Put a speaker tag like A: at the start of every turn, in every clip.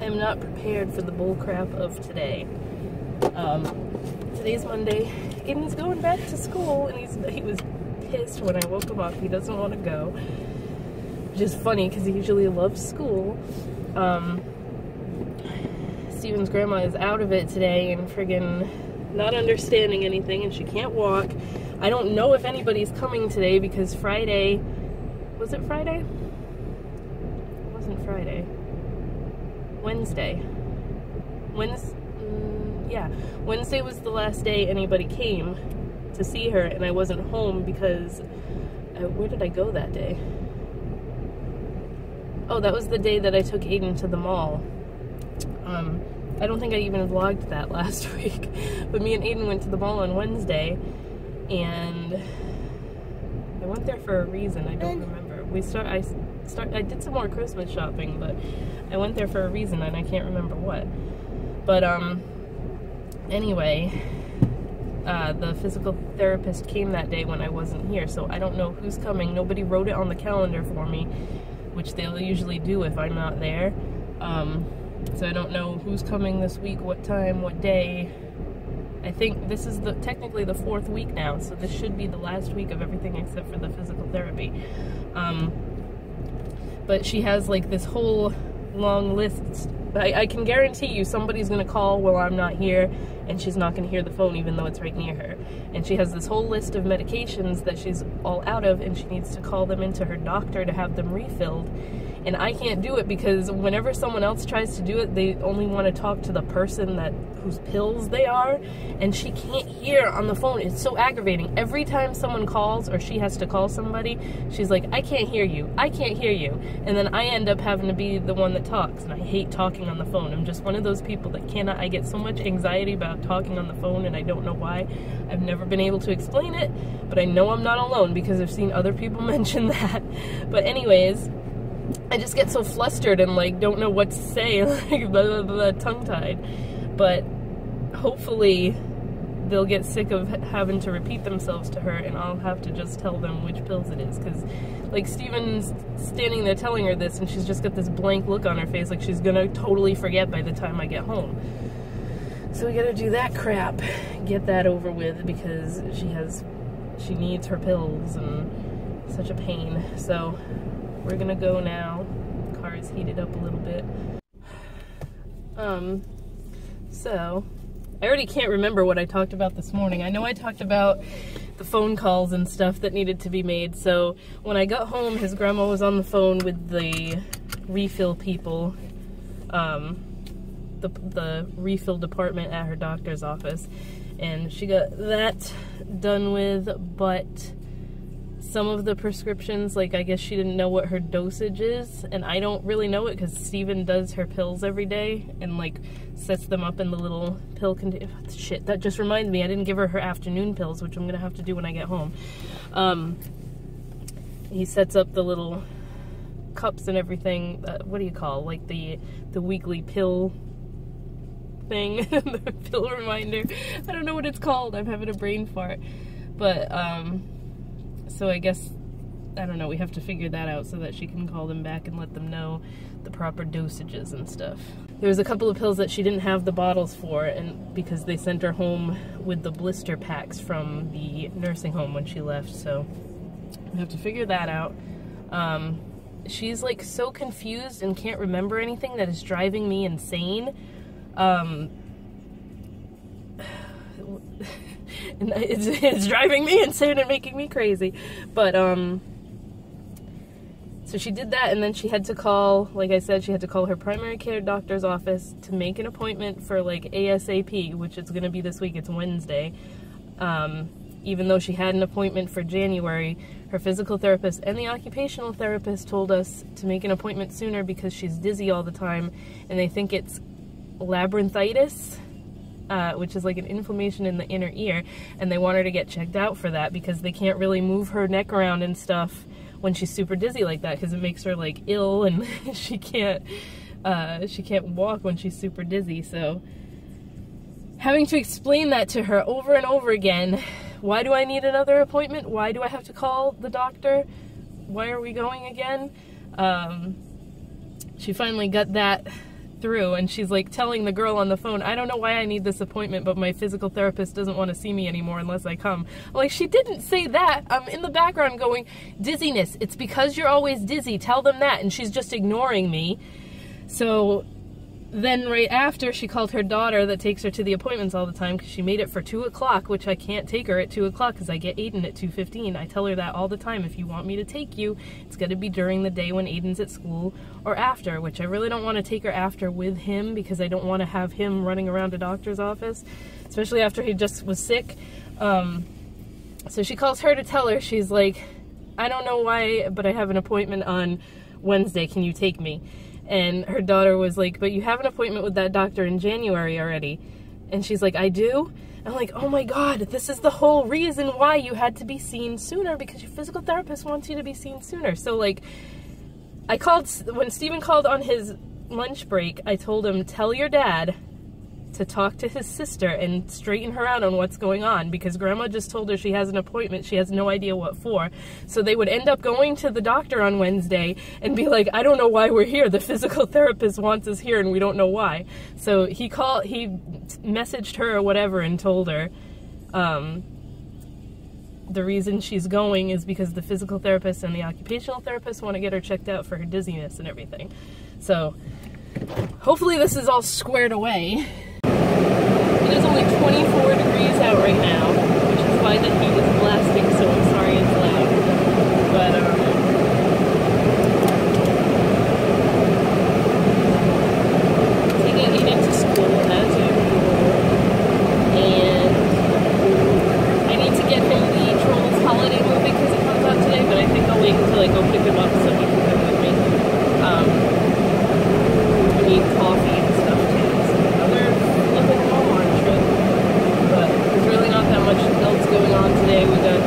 A: am not prepared for the bullcrap of today. Today's Monday. Aiden's going back to school, and he was pissed when I woke him up. He doesn't want to go, which is funny because he usually loves school. Steven's grandma is out of it today and friggin' not understanding anything, and she can't walk. I don't know if anybody's coming today because Friday, was it Friday? It wasn't Friday. Wednesday. Yeah, Wednesday was the last day anybody came to see her, and I wasn't home because, where did I go that day? Oh, that was the day that I took Aiden to the mall. I don't think I even vlogged that last week, but me and Aiden went to the mall on Wednesday, and I went there for a reason. I don't remember. I did some more Christmas shopping, but I went there for a reason, and I can't remember what. But anyway, the physical therapist came that day when I wasn't here, so I don't know who's coming. Nobody wrote it on the calendar for me, which they'll usually do if I'm not there. So I don't know who's coming this week, what time, what day. I think this is technically the 4th week now, so this should be the last week of everything except for the physical therapy. But she has like this whole long list. I can guarantee you somebody's gonna call while I'm not here, and she's not gonna hear the phone even though it's right near her. And she has this whole list of medications that she's all out of, and she needs to call them into her doctor to have them refilled. And I can't do it because whenever someone else tries to do it, they only want to talk to the person whose pills they are, and she can't hear on the phone. It's so aggravating. Every time someone calls or she has to call somebody, she's like, I can't hear you, I can't hear you. And then I end up having to be the one that talks, and I hate talking on the phone. I'm just one of those people that cannot. I get so much anxiety about talking on the phone, and I don't know why. I've never been able to explain it, but I know I'm not alone because I've seen other people mention that. But anyways, I just get so flustered and like don't know what to say, like blah, blah, blah, tongue-tied. But hopefully they'll get sick of having to repeat themselves to her, and I'll have to just tell them which pills it is. Because like Steven's standing there telling her this, and she's just got this blank look on her face like she's gonna totally forget by the time I get home. So we gotta do that crap, get that over with, because she needs her pills, and such a pain. So we're gonna go now. The car is heated up a little bit. So I already can't remember what I talked about this morning. I know I talked about the phone calls and stuff that needed to be made. So when I got home, his grandma was on the phone with the refill people, the refill department at her doctor's office, and she got that done with, but some of the prescriptions, like I guess she didn't know what her dosage is, and I don't really know it because Steven does her pills every day and like sets them up in the little pill container. Shit, that just reminded me, I didn't give her afternoon pills, which I'm gonna have to do when I get home. He sets up the little cups and everything, what do you call, like the weekly pill thing, the pill reminder. I don't know what it's called, I'm having a brain fart. But so I guess, I don't know, we have to figure that out so that she can call them back and let them know the proper dosages and stuff. There was a couple of pills that she didn't have the bottles for, and because they sent her home with the blister packs from the nursing home when she left, so we have to figure that out. She's like so confused and can't remember anything that is driving me insane. And it's driving me insane and making me crazy. But so she did that, and then she had to call, like I said, she had to call her primary care doctor's office to make an appointment for like ASAP, which is going to be this week. It's Wednesday. Even though she had an appointment for January, her physical therapist and the occupational therapist told us to make an appointment sooner because she's dizzy all the time, and they think it's labyrinthitis, which is like an inflammation in the inner ear, and they want her to get checked out for that because they can't really move her neck around and stuff when she's super dizzy like that, because it makes her like ill, and she can't walk when she's super dizzy. So having to explain that to her over and over again, why do I need another appointment? Why do I have to call the doctor? Why are we going again? She finally got that through, and she's like telling the girl on the phone, I don't know why I need this appointment, but my physical therapist doesn't want to see me anymore unless I come. I'm like, she didn't say that. I'm in the background going, dizziness, it's because you're always dizzy, tell them that. And she's just ignoring me. So then right after, she called her daughter that takes her to the appointments all the time, because she made it for 2 o'clock, which I can't take her at 2 o'clock because I get Aiden at 2:15. I tell her that all the time. If you want me to take you, it's going to be during the day when Aiden's at school, or after, which I really don't want to take her after with him, because I don't want to have him running around a doctor's office, especially after he just was sick. So she calls her to tell her, she's like, I don't know why, but I have an appointment on Wednesday. Can you take me? And her daughter was like, but you have an appointment with that doctor in January already. And she's like, I do? I'm like, oh my God, this is the whole reason why you had to be seen sooner, because your physical therapist wants you to be seen sooner. So like, I called, when Steven called on his lunch break, I told him, tell your dad to talk to his sister and straighten her out on what's going on, because Grandma just told her she has an appointment. She has no idea what for. So they would end up going to the doctor on Wednesday and be like, I don't know why we're here. The physical therapist wants us here and we don't know why. So he messaged her or whatever and told her the reason she's going is because the physical therapist and the occupational therapist want to get her checked out for her dizziness and everything. So hopefully this is all squared away. It is only 24 degrees out right now, which is why the heat is blasting, so I'm sorry it's loud. But, taking Aiden to school as usual, and I need to get him the Trolls holiday movie because it comes out today, but I think I'll wait until I go pick him up so he can come with me. We need coffee and stuff too, so another flipping Walmart trip, but there's really not that much else going on today. We got,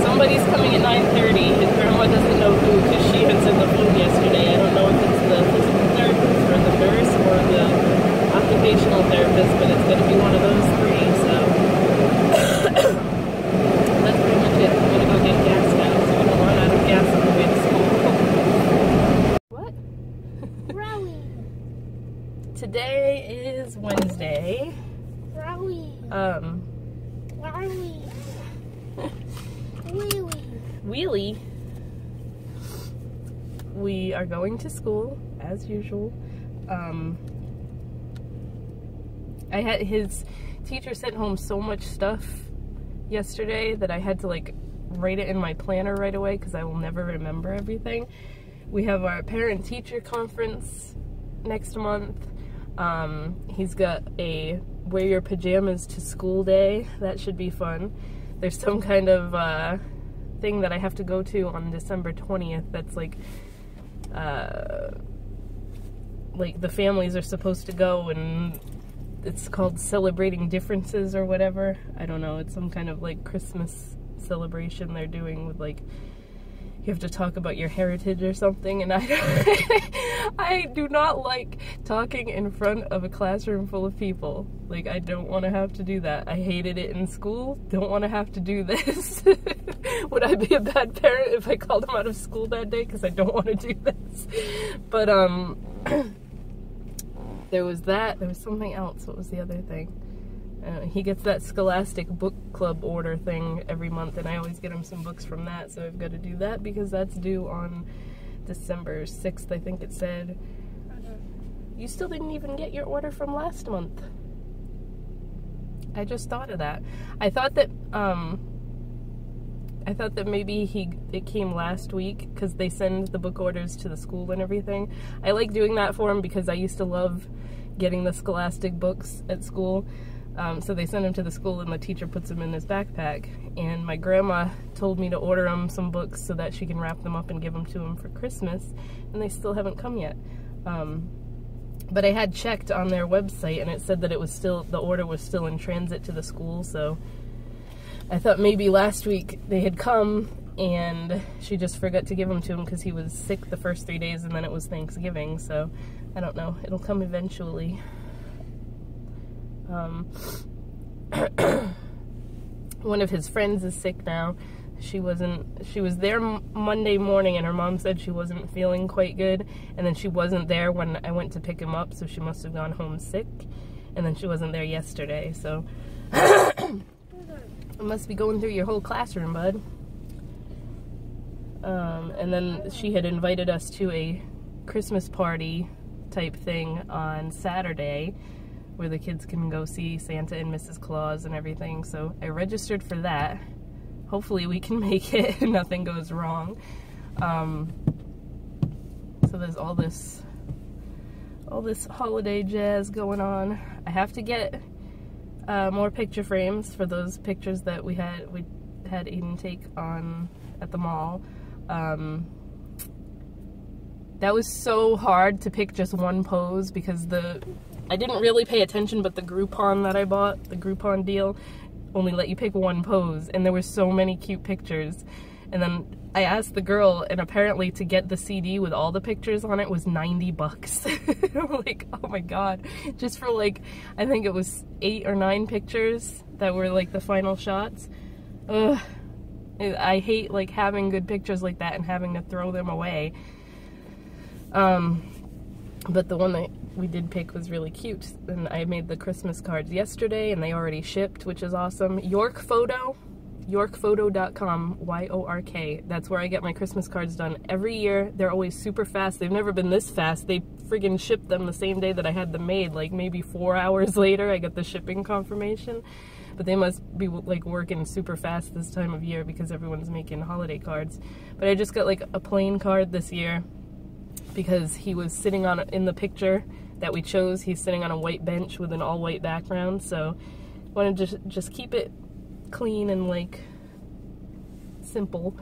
A: somebody's coming at 9:30, and Grandma doesn't know who, because she answered the phone yesterday. I don't know if it's the physical therapist, or the nurse, or the occupational therapist, but it's going to be one of those three, so that's pretty much it. I'm going to go get gas now, so we don't run out of gas on the way to school. What? Today is Wednesday. Wheelie. We are going to school as usual. I had his teacher sent home so much stuff yesterday that I had to like write it in my planner right away because I will never remember everything. We have our parent-teacher conference next month. He's got a wear your pajamas to school day. That should be fun. There's some kind of thing that I have to go to on December 20th that's like the families are supposed to go, and it's called Celebrating Differences or whatever. I don't know. It's some kind of like Christmas celebration they're doing with like, you have to talk about your heritage or something, and I do not like talking in front of a classroom full of people. Like, I don't want to have to do that. I hated it in school. Don't want to have to do this. Would I be a bad parent if I called him out of school that day? Because I don't want to do this. But, there was that. There was something else. What was the other thing? He gets that Scholastic book club order thing every month, and I always get him some books from that, so I've got to do that because that's due on December 6th, I think it said. You still didn't even get your order from last month. I just thought of that. I thought that maybe it came last week because they send the book orders to the school and everything. I like doing that for him because I used to love getting the Scholastic books at school. So they send him to the school and the teacher puts them in his backpack. And my grandma told me to order him some books so that she can wrap them up and give them to him for Christmas. And they still haven't come yet. But I had checked on their website and it said that it was still, the order was still in transit to the school. So I thought maybe last week they had come and she just forgot to give them to him because he was sick the first 3 days and then it was Thanksgiving. So I don't know. It'll come eventually. One of his friends is sick now, she was there Monday morning, and her mom said she wasn't feeling quite good, and then she wasn't there when I went to pick him up, so she must have gone home sick, and then she wasn't there yesterday, so I must be going through your whole classroom, bud. And then she had invited us to a Christmas party type thing on Saturday where the kids can go see Santa and Mrs. Claus and everything, so I registered for that. Hopefully we can make it and nothing goes wrong. So there's all this holiday jazz going on. I have to get more picture frames for those pictures that we had Aiden take at the mall. That was so hard to pick just one pose because I didn't really pay attention, but the Groupon that I bought, the Groupon deal, only let you pick one pose, and there were so many cute pictures. And then I asked the girl, and apparently to get the CD with all the pictures on it was $90. I'm like, oh my god. Just for like, I think it was 8 or 9 pictures that were like the final shots. Ugh. I hate like having good pictures like that and having to throw them away. But the one that we did pick was really cute, and I made the Christmas cards yesterday and they already shipped, which is awesome. Yorkphoto.com, Y-O-R-K. That's where I get my Christmas cards done every year. They're always super fast. They've never been this fast. They friggin' shipped them the same day that I had them made, like maybe 4 hours later I got the shipping confirmation. But they must be like working super fast this time of year because everyone's making holiday cards. But I just got like a plain card this year because he was sitting in the picture that we chose, he's sitting on a white bench with an all white background, so I wanted to just keep it clean and like simple.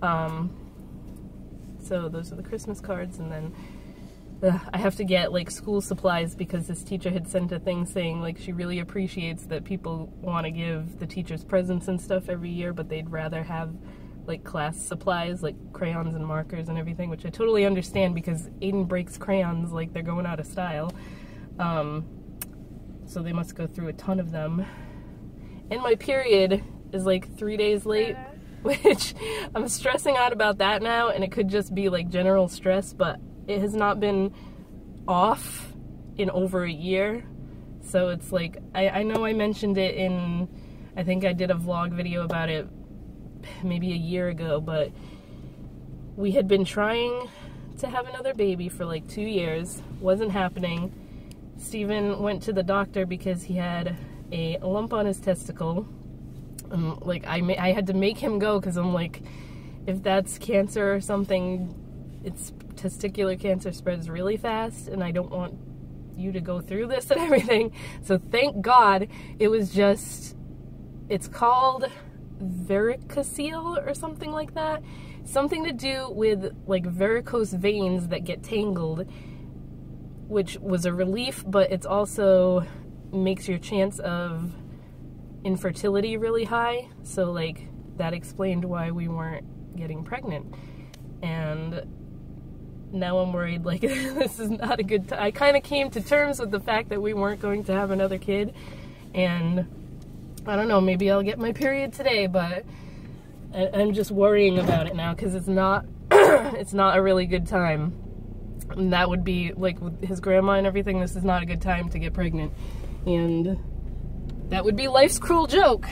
A: So those are the Christmas cards, and then I have to get like school supplies because this teacher had sent a thing saying like she really appreciates that people want to give the teachers presents and stuff every year, but they'd rather have like class supplies like crayons and markers and everything, which I totally understand because Aiden breaks crayons like they're going out of style. So they must go through a ton of them. And my period is like 3 days late, which I'm stressing out about that now, and it could just be like general stress, but it has not been off in over a year. So it's like, I know I mentioned it in, I think I did a vlog video about it maybe a year ago, but we had been trying to have another baby for like 2 years. Wasn't happening. Steven went to the doctor because he had a lump on his testicle. Like I had to make him go because I'm like, if that's cancer or something, it's testicular cancer spreads really fast and I don't want you to go through this and everything. So thank God it was just, it's called varicocele or something like that. Something to do with like varicose veins that get tangled, which was a relief, but it's also makes your chance of infertility really high. So like that explained why we weren't getting pregnant. And now I'm worried like this is not a good time. I kind of came to terms with the fact that we weren't going to have another kid, and I don't know, maybe I'll get my period today, but I'm just worrying about it now because it's not it's not a really good time. And that would be like with his grandma and everything, this is not a good time to get pregnant. And that would be life's cruel joke.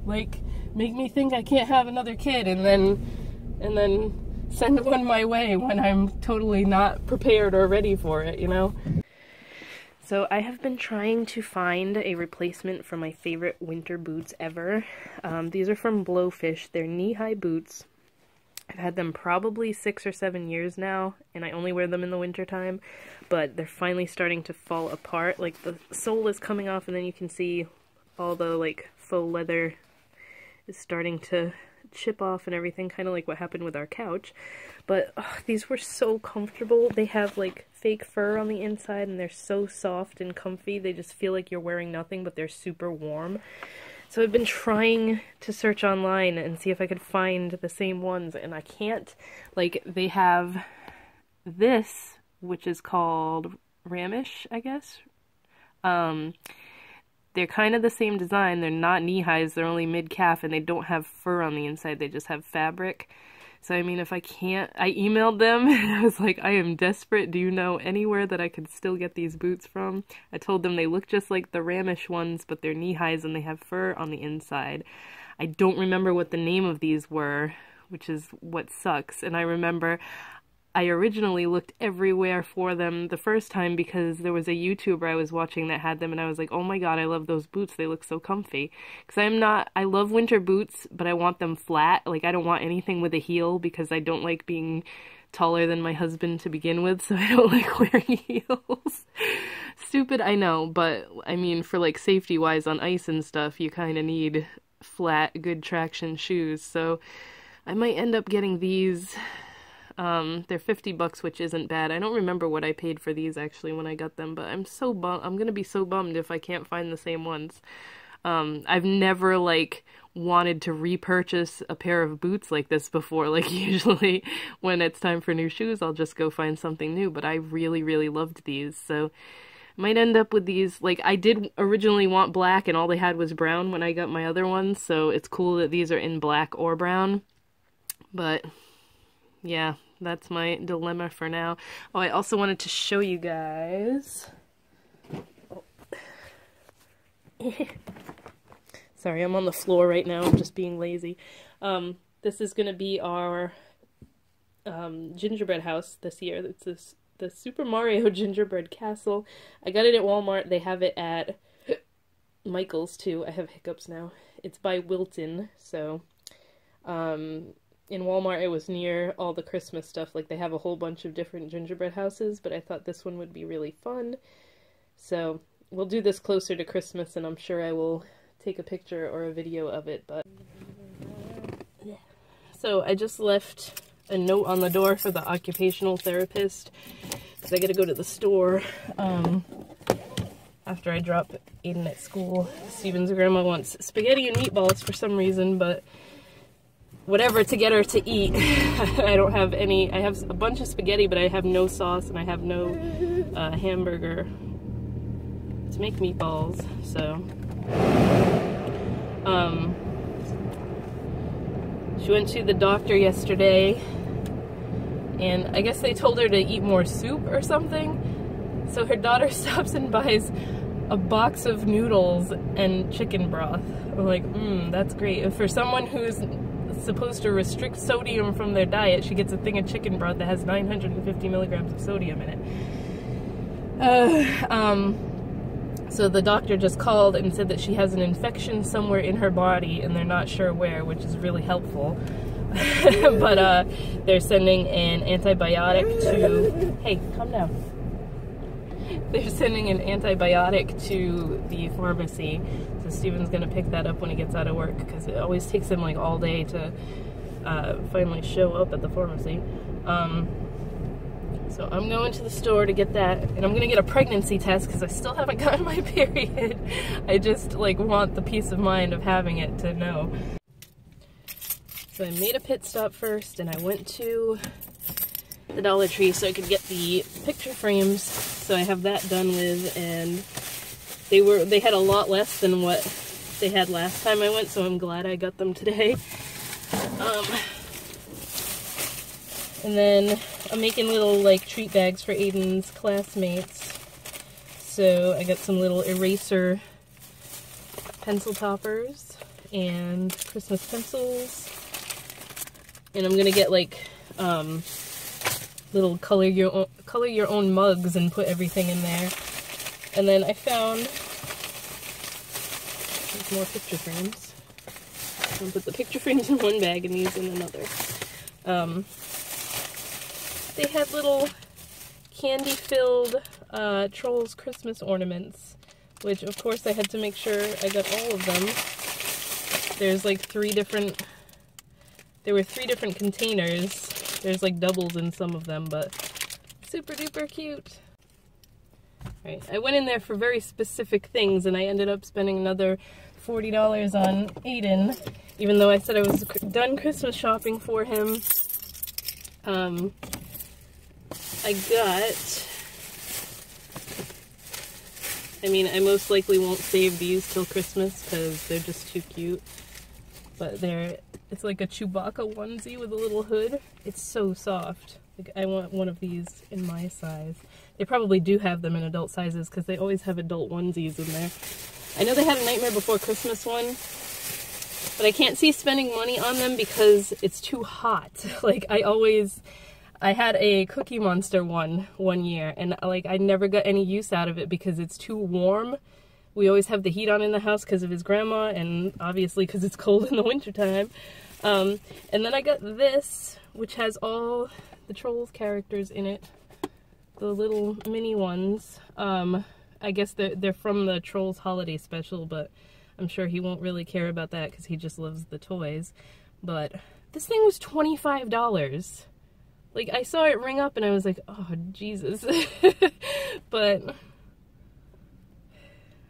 A: Like make me think I can't have another kid and then send one my way when I'm totally not prepared or ready for it, you know? So I have been trying to find a replacement for my favorite winter boots ever. These are from Blowfish. They're knee-high boots. I've had them probably 6 or 7 years now, and I only wear them in the wintertime, but they're finally starting to fall apart. Like the sole is coming off, and then you can see all the like faux leather is starting to chip off and everything, kind of like what happened with our couch. But these were so comfortable. They have like fake fur on the inside and they're so soft and comfy. They just feel like you're wearing nothing, but they're super warm. So I've been trying to search online and see if I could find the same ones, and I can't. Like they have this, which is called Ramish, I guess. they're kind of the same design. They're not knee-highs, they're only mid-calf, and they don't have fur on the inside, they just have fabric. So, I mean, if I can't, I emailed them, and I was like, I am desperate. Do you know anywhere that I could still get these boots from? I told them they look just like the Ramish ones, but they're knee-highs and they have fur on the inside. I don't remember what the name of these were, which is what sucks. And I remember I originally looked everywhere for them the first time because there was a YouTuber I was watching that had them, and I was like, oh my god, I love those boots, they look so comfy. Because I love winter boots, but I want them flat. Like, I don't want anything with a heel because I don't like being taller than my husband to begin with, so I don't like wearing heels. Stupid, I know, but I mean, for like safety-wise on ice and stuff, you kind of need flat, good traction shoes, so I might end up getting these. They're $50, which isn't bad. I don't remember what I paid for these actually when I got them, but I'm gonna be so bummed if I can't find the same ones. I've never like wanted to repurchase a pair of boots like this before. Like, usually when it's time for new shoes, I'll just go find something new, but I really, really loved these, so I might end up with these. Like, I did originally want black and all they had was brown when I got my other ones, so it's cool that these are in black or brown, but yeah, that's my dilemma for now. Oh, I also wanted to show you guys. Oh. Sorry, I'm on the floor right now. I'm just being lazy. This is going to be our gingerbread house this year. It's the Super Mario gingerbread castle. I got it at Walmart. They have it at Michael's too. I have hiccups now. It's by Wilton, so in Walmart, it was near all the Christmas stuff. Like, they have a whole bunch of different gingerbread houses, but I thought this one would be really fun. So, we'll do this closer to Christmas, and I'm sure I will take a picture or a video of it, but... So, I just left a note on the door for the occupational therapist, because I gotta go to the store, after I drop Aiden at school. Steven's grandma wants spaghetti and meatballs for some reason, but whatever to get her to eat. I don't have any. I have a bunch of spaghetti, but I have no sauce and I have no hamburger to make meatballs, so she went to the doctor yesterday, and I guess they told her to eat more soup or something, so her daughter stops and buys a box of noodles and chicken broth. I'm like, that's great. And for someone who's supposed to restrict sodium from their diet, she gets a thing of chicken broth that has 950 milligrams of sodium in it. So the doctor just called and said that she has an infection somewhere in her body, and they're not sure where, which is really helpful. But they're sending an antibiotic to... Hey, calm down. They're sending an antibiotic to the pharmacy, so Steven's gonna pick that up when he gets out of work, because it always takes him like all day to finally show up at the pharmacy. So I'm going to the store to get that, and I'm gonna get a pregnancy test because I still haven't gotten my period. I just like want the peace of mind of having it to know. So I made a pit stop first, and I went to the Dollar Tree so I could get the picture frames, so I have that done with, and they had a lot less than what they had last time I went, so I'm glad I got them today. And then I'm making little like treat bags for Aiden's classmates, so I got some little eraser pencil toppers and Christmas pencils, and I'm gonna get like little color your own mugs and put everything in there. And then I found there's more picture frames. I'll put the picture frames in one bag and these in another. They had little candy-filled Trolls Christmas ornaments, which of course I had to make sure I got all of them. There's like there were three different containers. There's like doubles in some of them, but super duper cute. Right, I went in there for very specific things, and I ended up spending another $40 on Aiden, even though I said I was done Christmas shopping for him. I got I mean, I most likely won't save these till Christmas because they're just too cute. But it's like a Chewbacca onesie with a little hood. It's so soft. Like, I want one of these in my size. They probably do have them in adult sizes because they always have adult onesies in there. I know they had a Nightmare Before Christmas one, but I can't see spending money on them because it's too hot. Like, I had a Cookie Monster one year, and like I never got any use out of it because it's too warm. We always have the heat on in the house because of his grandma, and obviously because it's cold in the wintertime. And then I got this, which has all the Trolls characters in it. The little mini ones. I guess they're from the Trolls holiday special, but I'm sure he won't really care about that because he just loves the toys. But this thing was $25. Like, I saw it ring up and I was like, oh, Jesus. But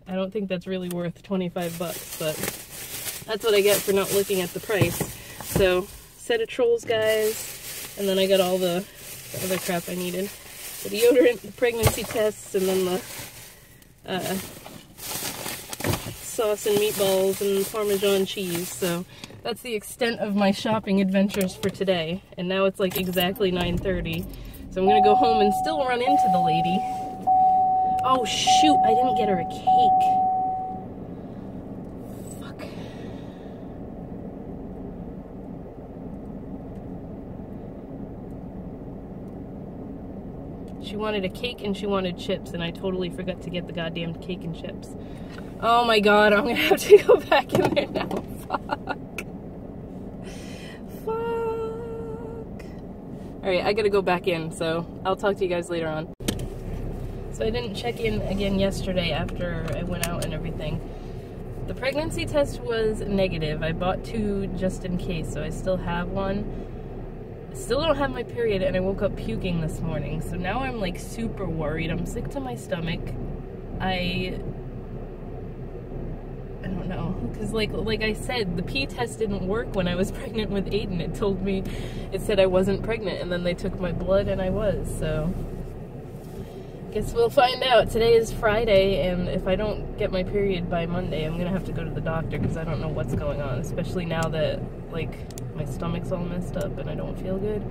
A: I don't think that's really worth 25 bucks, but that's what I get for not looking at the price. So, set of Trolls guys, and then I got all the other crap I needed. The deodorant, the pregnancy tests, and then the sauce and meatballs and Parmesan cheese. So that's the extent of my shopping adventures for today. And now it's like exactly 9:30. So I'm gonna go home and still run into the lady. Oh shoot, I didn't get her a cake. Fuck. She wanted a cake and she wanted chips, and I totally forgot to get the goddamn cake and chips. Oh my god, I'm gonna have to go back in there now. Fuck. Fuck. Alright, I gotta go back in, so I'll talk to you guys later on. So I didn't check in again yesterday after I went out and everything. The pregnancy test was negative. I bought 2 just in case, so I still have one. I still don't have my period, and I woke up puking this morning, so now I'm like super worried. I'm sick to my stomach. I don't know, because like I said, the pee test didn't work when I was pregnant with Aiden. It said I wasn't pregnant, and then they took my blood and I was, so guess we'll find out. Today is Friday, and if I don't get my period by Monday, I'm gonna have to go to the doctor because I don't know what's going on, especially now that like my stomach's all messed up and I don't feel good.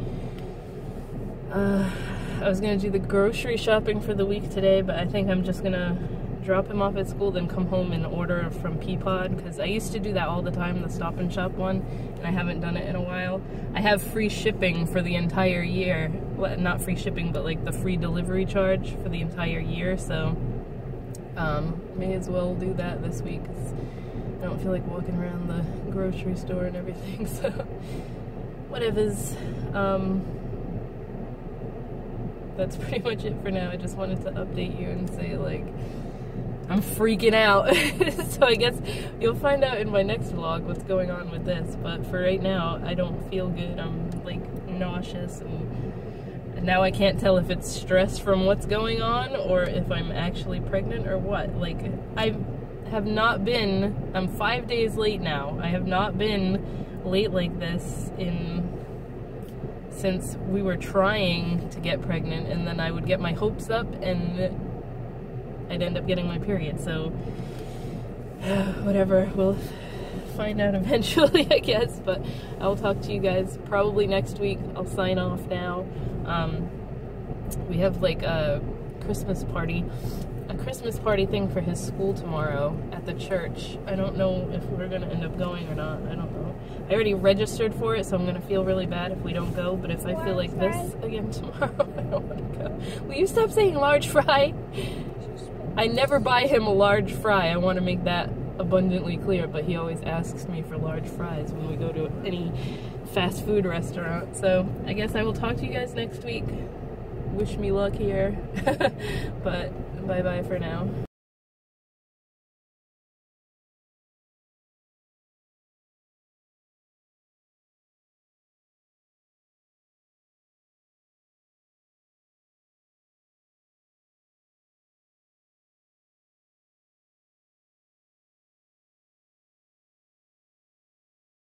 A: I was gonna do the grocery shopping for the week today, but I think I'm just gonna drop him off at school, then come home and order from Peapod, because I used to do that all the time, the Stop and Shop one, and I haven't done it in a while. I have free shipping for the entire year. Well, not free shipping, but like the free delivery charge for the entire year, so may as well do that this week, because I don't feel like walking around the grocery store and everything, so whatever's. That's pretty much it for now. I just wanted to update you and say, like, I'm freaking out. So I guess you'll find out in my next vlog what's going on with this, but for right now, I don't feel good. I'm like nauseous, and now I can't tell if it's stress from what's going on or if I'm actually pregnant or what. Like, I have not been, I'm 5 days late now. I have not been late like this since we were trying to get pregnant, and then I would get my hopes up and I'd end up getting my period, so whatever, we'll find out eventually, I guess, but I'll talk to you guys probably next week. I'll sign off now. We have like a Christmas party thing for his school tomorrow at the church. I don't know if we're gonna end up going or not. I don't know. I already registered for it, so I'm gonna feel really bad if we don't go, but if I feel like this again tomorrow, I don't want to go. Will you stop saying large fry? I never buy him a large fry. I want to make that abundantly clear, but he always asks me for large fries when we go to any fast food restaurant. So I guess I will talk to you guys next week. Wish me luck here. But bye-bye for now.